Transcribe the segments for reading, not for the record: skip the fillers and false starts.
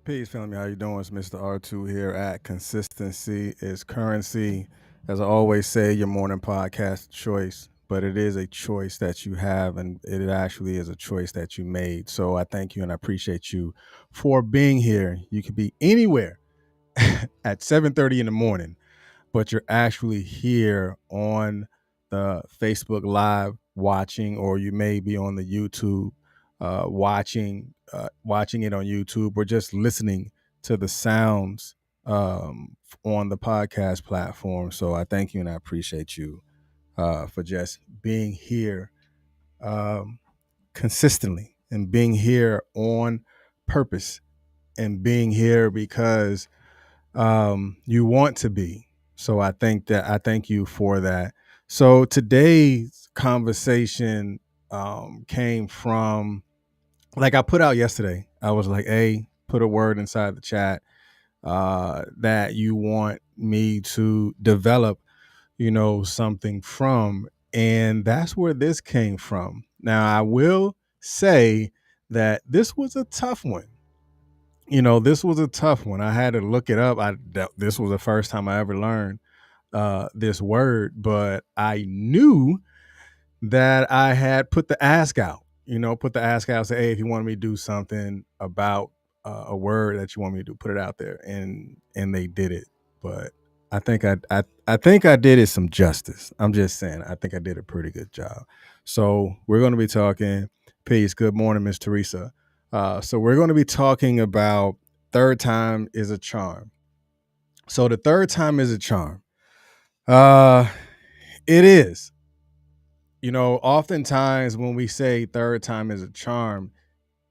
Peace, family. How you doing? It's Mr. R2 here at Consistency is Currency. As I always say, your morning podcast choice, but it is a choice that you have, and it actually is a choice that you made. So I thank you and I appreciate you for being here. You could be anywhere at 7:30 in the morning, but you're actually here on the Facebook Live watching, or you may be on the YouTube watching it on YouTube, or just listening to the sounds on the podcast platform. So I thank you and I appreciate you for just being here um, consistently and being here on purpose and being here because you want to be. So I thank you for that. So today's conversation came from, like I put out yesterday. I was like, hey, put a word inside the chat that you want me to develop, something from. And that's where this came from. Now, I will say that this was a tough one. This was a tough one. I had to look it up. This was the first time I ever learned this word, but I knew that I had put the ask out. Put the ask out. Say, hey, if you want me to do something about a word that you want me to do, put it out there, and they did it. But I think I did it some justice. I'm just saying. I think I did a pretty good job. So we're going to be talking. Peace. Good morning, Miss Teresa. So we're going to be talking about third time is a charm. So the third time is a charm. Uh, it is. Oftentimes when we say third time is a charm,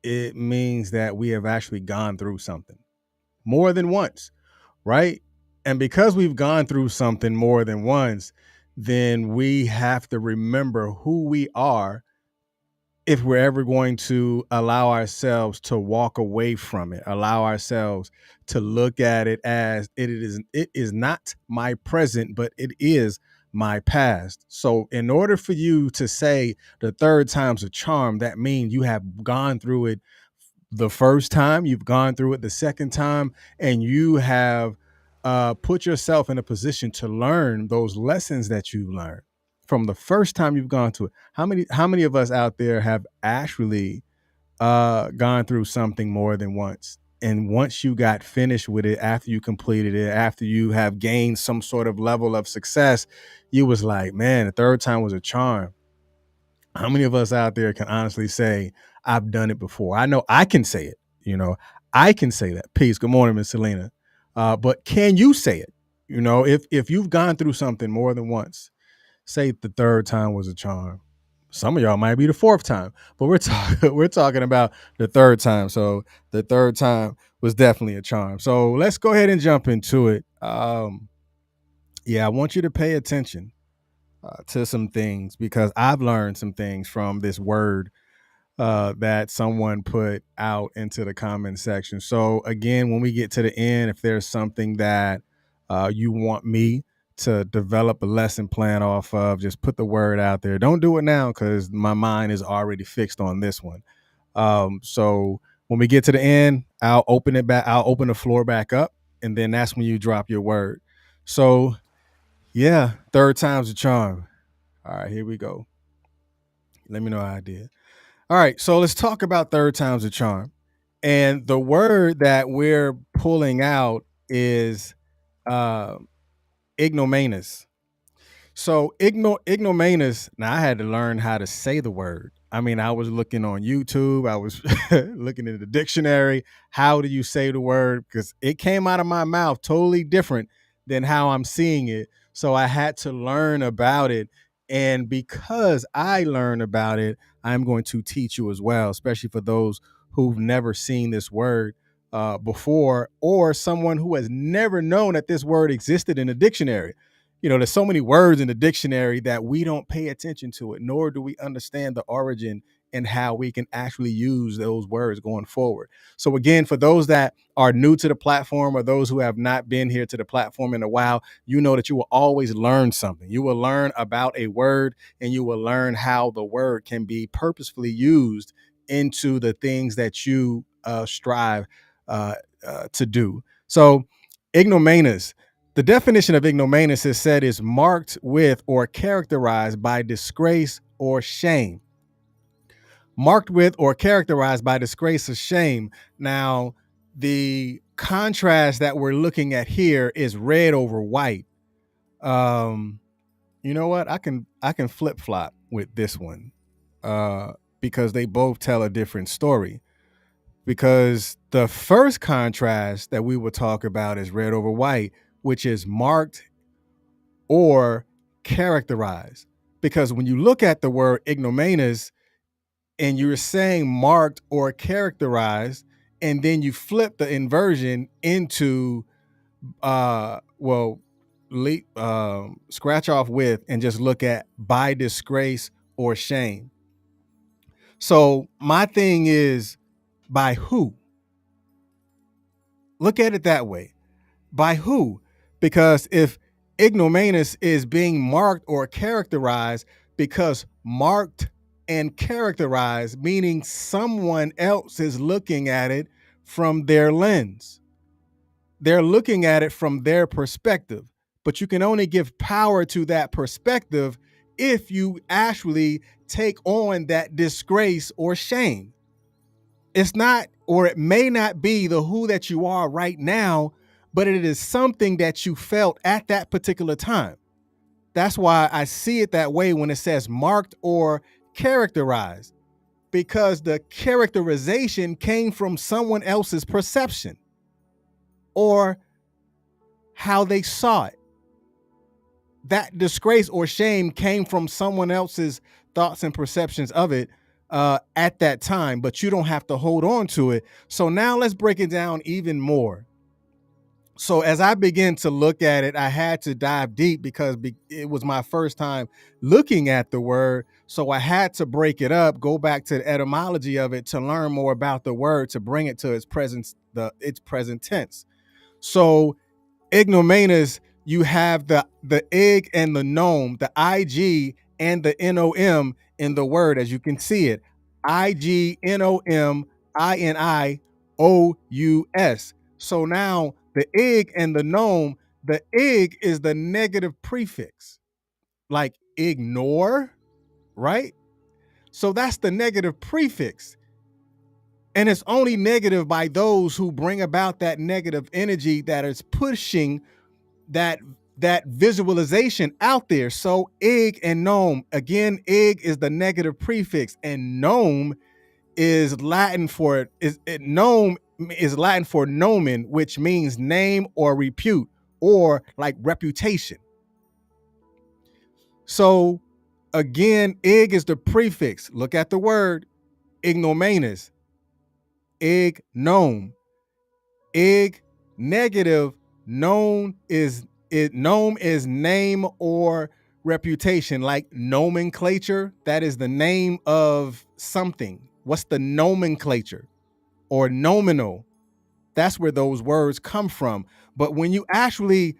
it means that we have actually gone through something more than once, right? And because we've gone through something more than once, then we have to remember who we are if we're ever going to allow ourselves to walk away from it, allow ourselves to look at it as it is not my present, but it is my past. So in order for you to say the third time's a charm, that means you have gone through it the first time, you've gone through it the second time, and you have put yourself in a position to learn those lessons that you learned from the first time you've gone to it. How many of us out there have actually gone through something more than once? And once you got finished with it, after you completed it, after you have gained some sort of level of success, you was like, man, the third time was a charm. How many of us out there can honestly say, I've done it before? I know I can say it. I can say that. Peace. Good morning, Miss Selena. But can you say it? If you've gone through something more than once, say the third time was a charm. Some of y'all might be the fourth time, but we're talking we're talking about the third time. So the third time was definitely a charm. So let's go ahead and jump into it. Yeah, I want you to pay attention to some things because I've learned some things from this word that someone put out into the comment section. So again, when we get to the end, if there's something that you want me to develop a lesson plan off of, just put the word out there. Don't do it now because my mind is already fixed on this one. So when we get to the end, I'll open it back. I'll open the floor back up, and then that's when you drop your word. So yeah, third time's a charm. All right, here we go. Let me know how I did. All right, so let's talk about third time's a charm. And the word that we're pulling out is uh, ignominus. So ignominus. Now I had to learn how to say the word. I mean, I was looking on YouTube. I was looking in the dictionary. How do you say the word? Because it came out of my mouth totally different than how I'm seeing it. So I had to learn about it. And because I learned about it, I'm going to teach you as well, especially for those who've never seen this word before, or someone who has never known that this word existed in a dictionary. There's so many words in the dictionary that we don't pay attention to it, nor do we understand the origin and how we can actually use those words going forward. So again, for those that are new to the platform or those who have not been here to the platform in a while, you know that you will always learn something. You will learn about a word, and you will learn how the word can be purposefully used into the things that you strive to do. So ignoramus, the definition of ignoramus is said is marked with or characterized by disgrace or shame. Marked with or characterized by disgrace or shame. Now, the contrast that we're looking at here is red over white. You know what? I can flip flop with this one, because they both tell a different story. Because the first contrast that we will talk about is red over white, which is marked or characterized. Because when you look at the word ignoramus and you're saying marked or characterized, and then you flip the inversion into scratch off with and just look at by disgrace or shame. So my thing is, by who? Look at it that way. By who? Because if ignoramus is being marked or characterized, because marked and characterized, meaning someone else is looking at it from their lens. They're looking at it from their perspective, but you can only give power to that perspective if you actually take on that disgrace or shame. It's not, or it may not be the who that you are right now, but it is something that you felt at that particular time. That's why I see it that way when it says marked or characterized, because the characterization came from someone else's perception or how they saw it. That disgrace or shame came from someone else's thoughts and perceptions of it at that time, but you don't have to hold on to it. So now let's break it down even more. So as I began to look at it, I had to dive deep because it was my first time looking at the word. So I had to break it up, go back to the etymology of it to learn more about the word, to bring it to its present tense. So ignoramus, you have the ig and the nom, the ig and the nom in the word, as you can see it. ig nom inious. So now the ig and the nom, the ig is the negative prefix, like ignore, right? So that's the negative prefix. And it's only negative by those who bring about that negative energy that is pushing that visualization out there. So ig and nom, again, ig is the negative prefix, and nom is Latin for nom is Latin for nomen, which means name or repute or like reputation. So again, ig is the prefix. Look at the word ignoramus. Ig nom. Ig negative. Nom is name or reputation, like nomenclature. That is the name of something. What's the nomenclature? Or nominal. That's where those words come from. But when you actually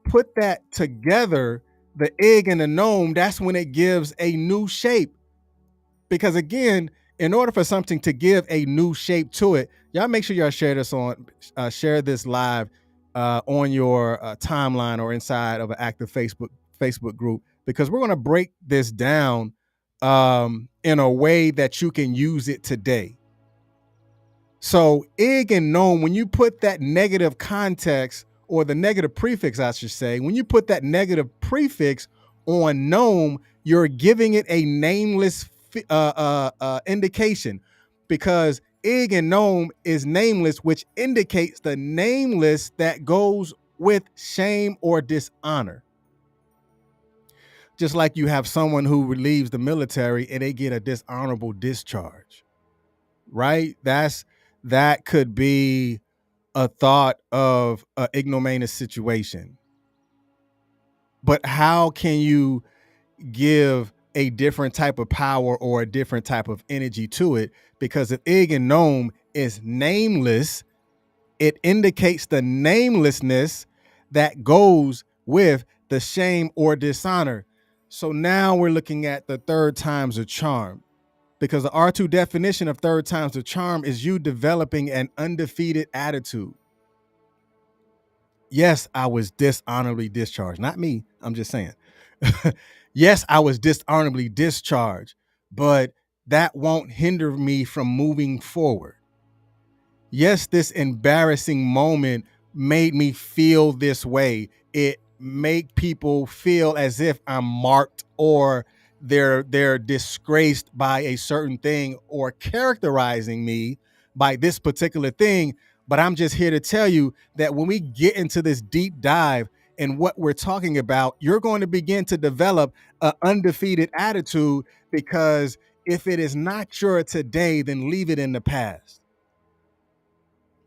put that together, the ig and the nom, that's when it gives a new shape. Because again, in order for something to give a new shape to it, y'all make sure y'all share this live on your timeline or inside of an active Facebook group, because we're going to break this down in a way that you can use it today. So ig and nom, when you put that negative context, or the negative prefix, I should say, when you put that negative prefix on nom, you're giving it a nameless indication, because ig and nom is nameless, which indicates the nameless that goes with shame or dishonor. Just like you have someone who relieves the military and they get a dishonorable discharge, right? That could be a thought of an ignominious situation. But how can you give a different type of power or a different type of energy to it? Because if ig and nom is nameless, it indicates the namelessness that goes with the shame or dishonor. So now we're looking at the third times of charm, because the R2 definition of third times of charm is you developing an undefeated attitude. Yes, I was dishonorably discharged. Not me. I'm just saying. Yes, I was dishonorably discharged, but that won't hinder me from moving forward. Yes, this embarrassing moment made me feel this way. It made people feel as if I'm marked or they're disgraced by a certain thing or characterizing me by this particular thing. But I'm just here to tell you that when we get into this deep dive and what we're talking about, you're going to begin to develop an undefeated attitude, because if it is not your today, then leave it in the past.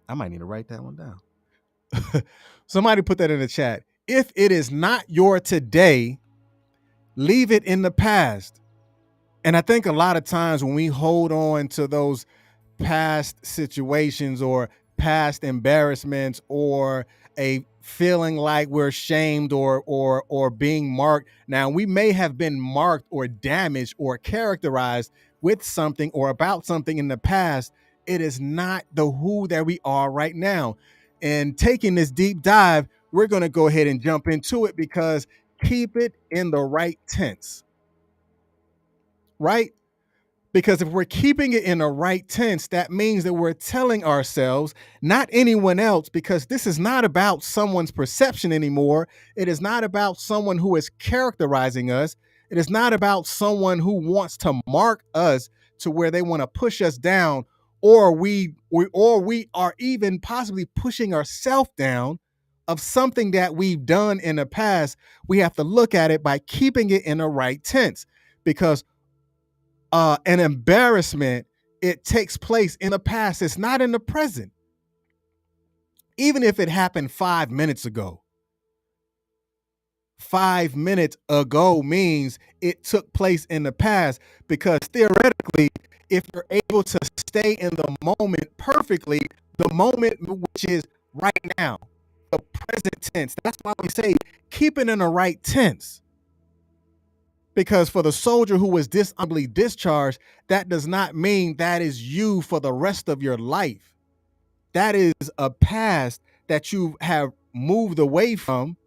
I might need to write that one down. Somebody put that in the chat. If it is not your today, leave it in the past. And I think a lot of times when we hold on to those past situations or past embarrassments or a feeling like we're shamed or being marked. Now, we may have been marked or damaged or characterized with something or about something in the past. It is not the who that we are right now. And taking this deep dive, we're going to go ahead and jump into it, because keep it in the right tense, right? Because if we're keeping it in the right tense, that means that we're telling ourselves, not anyone else, because this is not about someone's perception anymore. It is not about someone who is characterizing us. It is not about someone who wants to mark us to where they want to push us down, or we are even possibly pushing ourselves down of something that we've done in the past. We have to look at it by keeping it in the right tense, because an embarrassment, it takes place in the past. It's not in the present. Even if it happened 5 minutes ago, 5 minutes ago means it took place in the past, because theoretically, if you're able to stay in the moment perfectly, the moment which is right now, the present tense, that's why we say keep it in the right tense. Because for the soldier who was dishonorably discharged, that does not mean that is you for the rest of your life. That is a past that you have moved away from.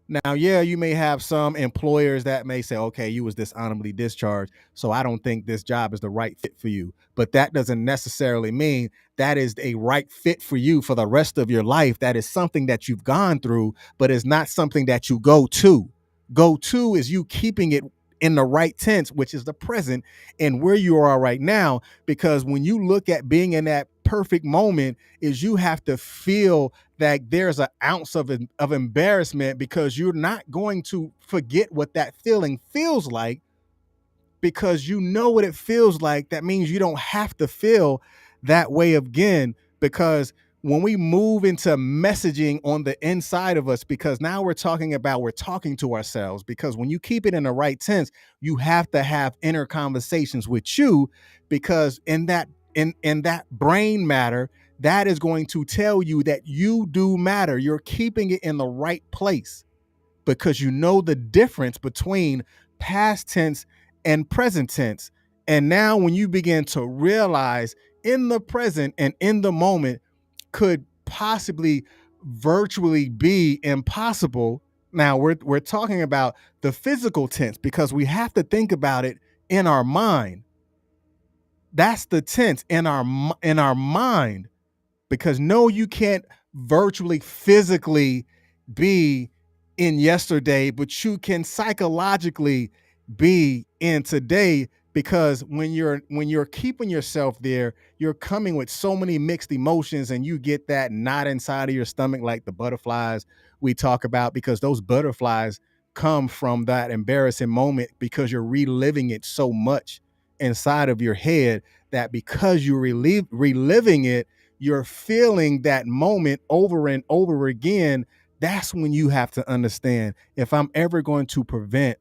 Now, yeah, you may have some employers that may say, okay, you was dishonorably discharged, so I don't think this job is the right fit for you. But that doesn't necessarily mean that is a right fit for you for the rest of your life. That is something that you've gone through, but it's not something that you go to. Go to is you keeping it in the right tense, which is the present and where you are right now. Because when you look at being in that perfect moment, is you have to feel that there's an ounce of embarrassment, because you're not going to forget what that feeling feels like, because you know what it feels like. That means you don't have to feel that way again, because when we move into messaging on the inside of us, because now we're talking to ourselves, because when you keep it in the right tense, you have to have inner conversations with you, because in that brain matter, that is going to tell you that you do matter. You're keeping it in the right place, because you know the difference between past tense and present tense. And now when you begin to realize in the present and in the moment could possibly virtually be impossible. Now we're talking about the physical tense, because we have to think about it in our mind. That's the tense in our mind, because no, you can't virtually physically be in yesterday, but you can psychologically be in today, because when you're keeping yourself there, you're coming with so many mixed emotions, and you get that knot inside of your stomach, like the butterflies we talk about, because those butterflies come from that embarrassing moment, because you're reliving it so much inside of your head, that because you're reliving it, you're feeling that moment over and over again. That's when you have to understand, if I'm ever going to prevent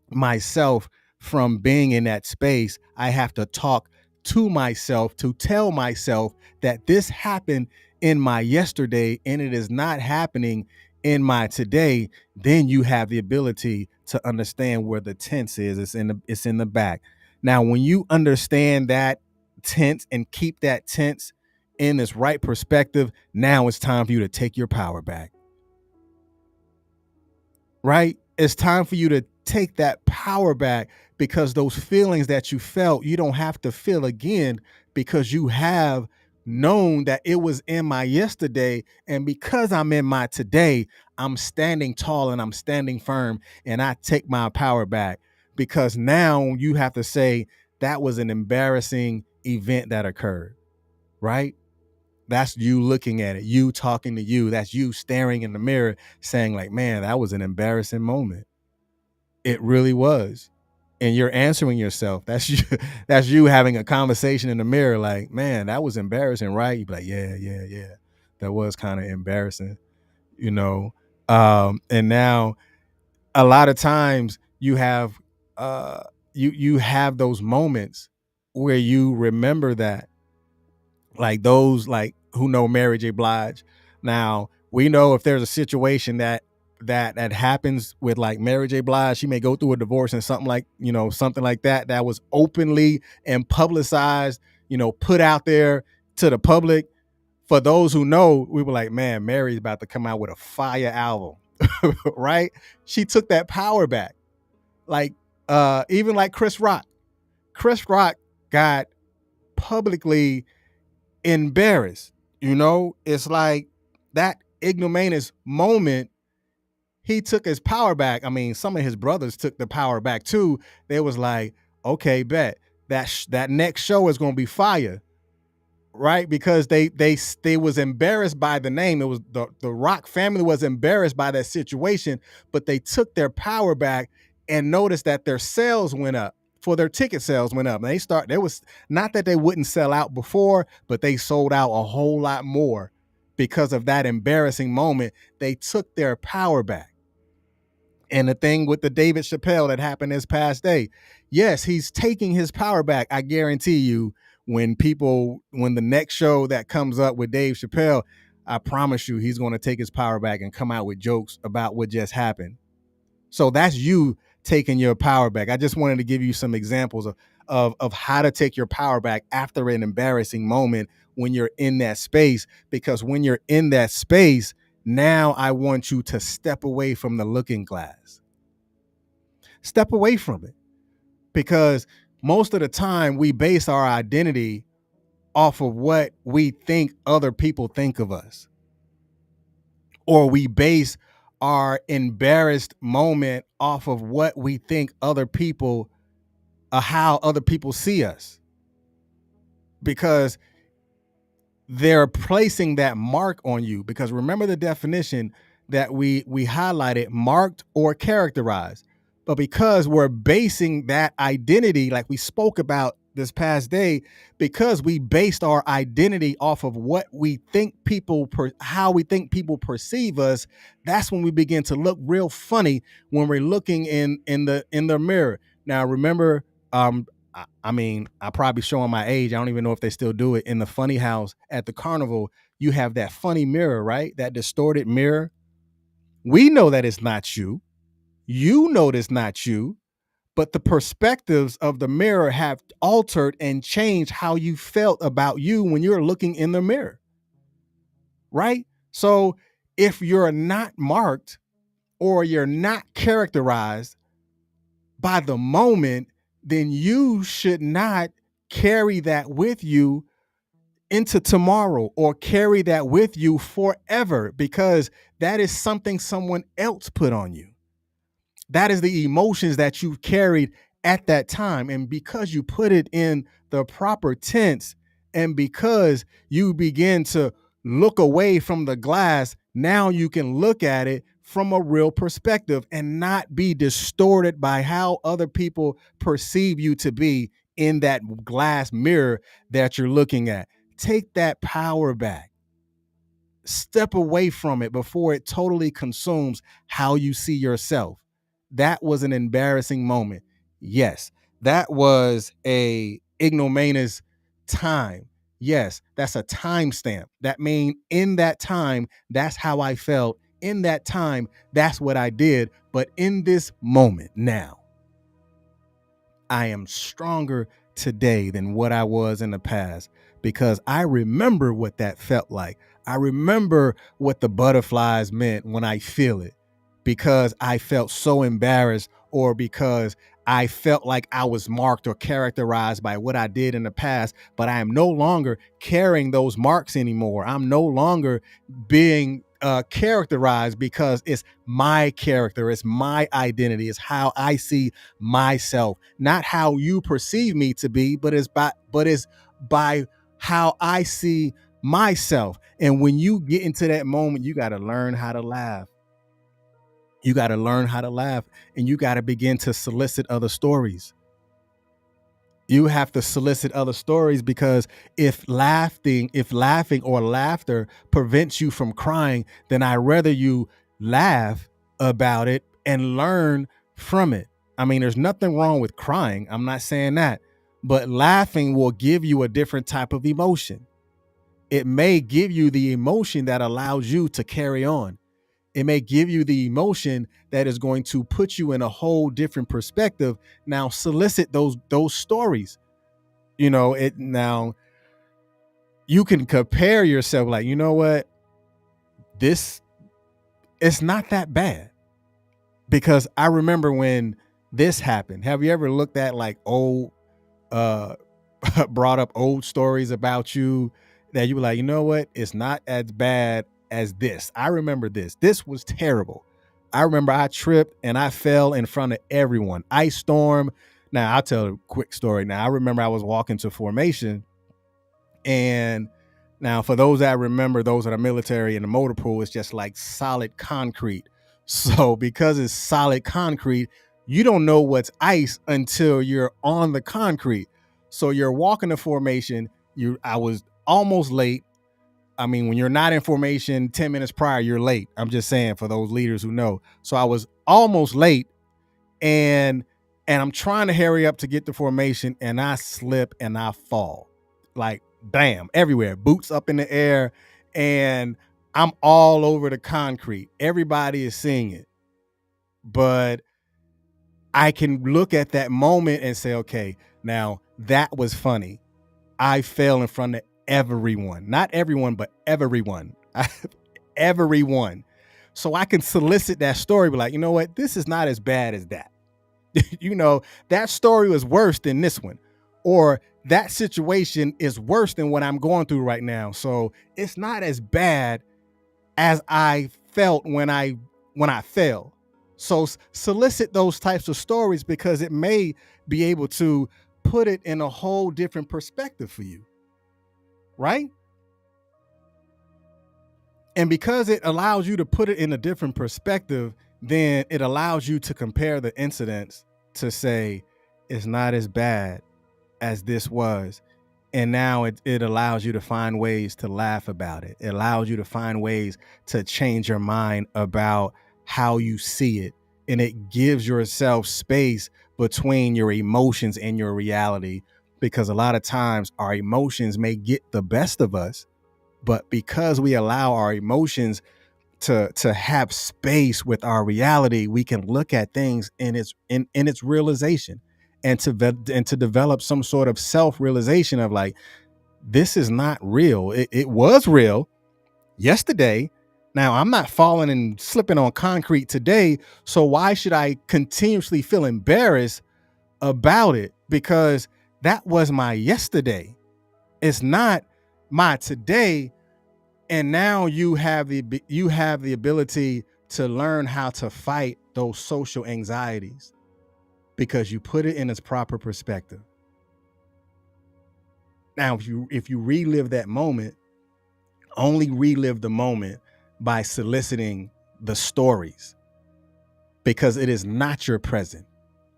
myself from being in that space, I have to talk to myself to tell myself that this happened in my yesterday and it is not happening in my today. Then you have the ability to understand where the tense is. It's in the back. Now, when you understand that tense and keep that tense in this right perspective, now it's time for you to take your power back. right? It's time for you to take that power back, because those feelings that you felt, you don't have to feel again, because you have known that it was in my yesterday. And because I'm in my today, I'm standing tall and I'm standing firm, and I take my power back, because now you have to say that was an embarrassing event that occurred, right? That's you looking at it, you talking to you. That's you staring in the mirror saying, like, man, that was an embarrassing moment. It really was. And you're answering yourself. That's you, that's you having a conversation in the mirror, like, man, that was embarrassing, right? You'd be like, yeah, yeah, yeah. That was kind of embarrassing, you know. And now a lot of times you have you have those moments where you remember that, like those, like, who know Mary J. Blige. Now we know if there's a situation that happens with, like, Mary J. Blige, she may go through a divorce and something like, something like that was openly and publicized, put out there to the public. For those who know, we were like, man, Mary's about to come out with a fire album, right? She took that power back. Like, even like Chris Rock. Chris Rock got publicly embarrassed. It's like that ignominious moment. He took his power back. I mean, some of his brothers took the power back too. They was like, okay, bet that next show is gonna be fire, right? Because they was embarrassed by the name. It was the Rock family was embarrassed by that situation, but they took their power back and noticed that their sales went up. For their ticket sales went up. And there was not that they wouldn't sell out before, but they sold out a whole lot more because of that embarrassing moment. They took their power back. And the thing with the David Chappelle that happened this past day, yes, he's taking his power back. I guarantee you, when the next show that comes up with Dave Chappelle, I promise you, he's going to take his power back and come out with jokes about what just happened. So that's you taking your power back. I just wanted to give you some examples of how to take your power back after an embarrassing moment when you're in that space. Because when you're in that space, now I want you to step away from the looking glass. Step away from it. Because most of the time we base our identity off of what we think other people think of us. Or we base our embarrassed moment off of what we think other people, how other people see us. Because they're placing that mark on you. Because remember the definition that we highlighted: marked or characterized. But because we're basing that identity, like we spoke about this past day, because we based our identity off of what we think how we think people perceive us, that's when we begin to look real funny when we're looking in the mirror. Now, remember, I mean, I probably showing my age. I don't even know if they still do it in the funny house at the carnival. You have that funny mirror, right? That distorted mirror. We know that it's not you. You know it's not you, but the perspectives of the mirror have altered and changed how you felt about you when you're looking in the mirror, right? So if you're not marked or you're not characterized by the moment, then you should not carry that with you into tomorrow or carry that with you forever, because that is something someone else put on you. That is the emotions that you've carried at that time. And because you put it in the proper tense, and because you begin to look away from the glass, now you can look at it from a real perspective and not be distorted by how other people perceive you to be in that glass mirror that you're looking at. Take that power back. Step away from it before it totally consumes how you see yourself. That was an embarrassing moment. Yes, that was a ignominious time. Yes, that's a timestamp. That means in that time, that's how I felt. In that time, that's what I did. But in this moment now, I am stronger today than what I was in the past, because I remember what that felt like. I remember what the butterflies meant when I feel it. because I felt so embarrassed, or because I felt like I was marked or characterized by what I did in the past, but I am no longer carrying those marks anymore. I'm no longer being characterized, because it's my character, it's my identity, it's how I see myself, not how you perceive me to be, but it's by how I see myself. And when you get into that moment, you got to learn how to laugh. You got to learn how to laugh, and you got to begin to solicit other stories. You have to solicit other stories, because if laughing or laughter prevents you from crying, then I'd rather you laugh about it and learn from it. I mean, there's nothing wrong with crying. I'm not saying that, but laughing will give you a different type of emotion. It may give you the emotion that allows you to carry on. It may give you the emotion that is going to put you in a whole different perspective. Now solicit those stories. Now you can compare yourself, like, you know what? This It's not that bad, because I remember when this happened. Have you ever looked at like old uh brought up old stories about you that you were like, you know what? It's not as bad as this. I remember this. This was terrible. I remember I tripped and I fell in front of everyone. Ice storm. Now I'll tell a quick story. Now I remember I was walking to formation, and now for those that remember, those that are military, in the motor pool, it's just like solid concrete. So because it's solid concrete, you don't know what's ice until you're on the concrete. So you're walking the formation. I was almost late. I mean, when you're not in formation 10 minutes prior, you're late. I'm just saying for those leaders who know. So I was almost late, and I'm trying to hurry up to get to formation, and I slip and I fall. Like, bam, everywhere. Boots up in the air, and I'm all over the concrete. Everybody is seeing it. But I can look at that moment and say, okay, now that was funny. I fell in front of everyone. Not everyone, but everyone. Everyone. So I can solicit that story, be like, you know what? This is not as bad as that. That story was worse than this one. Or that situation is worse than what I'm going through right now. So it's not as bad as I felt when I fell. So solicit those types of stories, because it may be able to put it in a whole different perspective for you. Right? And because it allows you to put it in a different perspective, then it allows you to compare the incidents to say it's not as bad as this was. And now it allows you to find ways to laugh about it. It allows you to find ways to change your mind about how you see it. And it gives yourself space between your emotions and your reality, because a lot of times our emotions may get the best of us, but because we allow our emotions to have space with our reality, we can look at things in its realization, and to develop some sort of self-realization of like, this is not real. It was real yesterday. Now I'm not falling and slipping on concrete today. So why should I continuously feel embarrassed about it? Because that was my yesterday. It's not my today. And now you have the ability to learn how to fight those social anxieties, because you put it in its proper perspective. Now, if you relive that moment, only relive the moment by soliciting the stories, because it is not your present.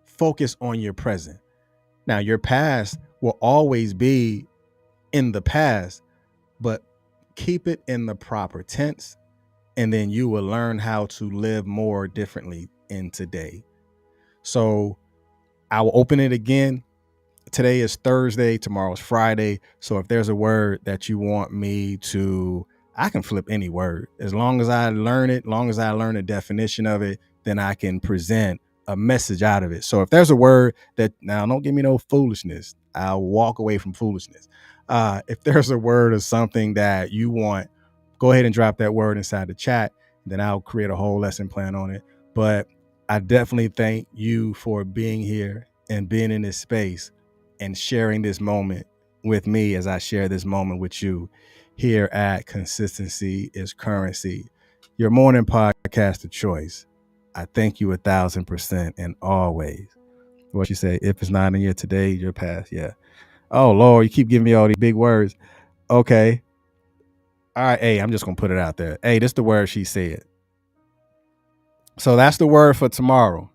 Focus on your present. Now, your past will always be in the past, but keep it in the proper tense, and then you will learn how to live more differently in today. So I will open it again. Today is Thursday, tomorrow's Friday. So if there's a word that you want me to, I can flip any word. As long as I learn it, long as I learn the definition of it, then I can present a message out of it. So if there's a word that, now don't give me no foolishness, I'll walk away from foolishness. If there's a word or something that you want, go ahead and drop that word inside the chat. Then I'll create a whole lesson plan on it. But I definitely thank you for being here and being in this space and sharing this moment with me as I share this moment with you here at Consistency is Currency, your morning podcast of choice. I thank you 1,000% and always. What you say? If it's not in your today, your past. Yeah. Oh Lord, you keep giving me all these big words. Okay. All right. Hey, I'm just gonna put it out there. Hey, this is the word she said. So that's the word for tomorrow.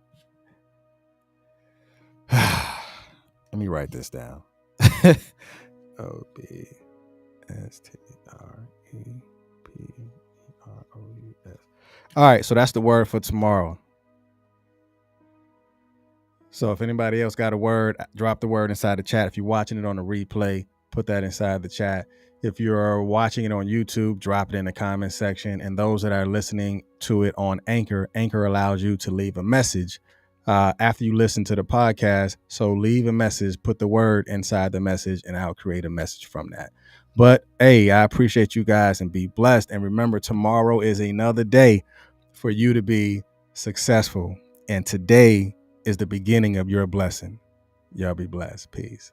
Let me write this down. OBSTREPROUS. All right, so that's the word for tomorrow. So if anybody else got a word, drop the word inside the chat. If you're watching it on the replay, put that inside the chat. If you're watching it on YouTube, drop it in the comment section. And those that are listening to it on Anchor, Anchor allows you to leave a message after you listen to the podcast. So leave a message, put the word inside the message, and I'll create a message from that. But hey, I appreciate you guys and be blessed. And remember, tomorrow is another day for you to be successful. And today is the beginning of your blessing. Y'all be blessed. Peace.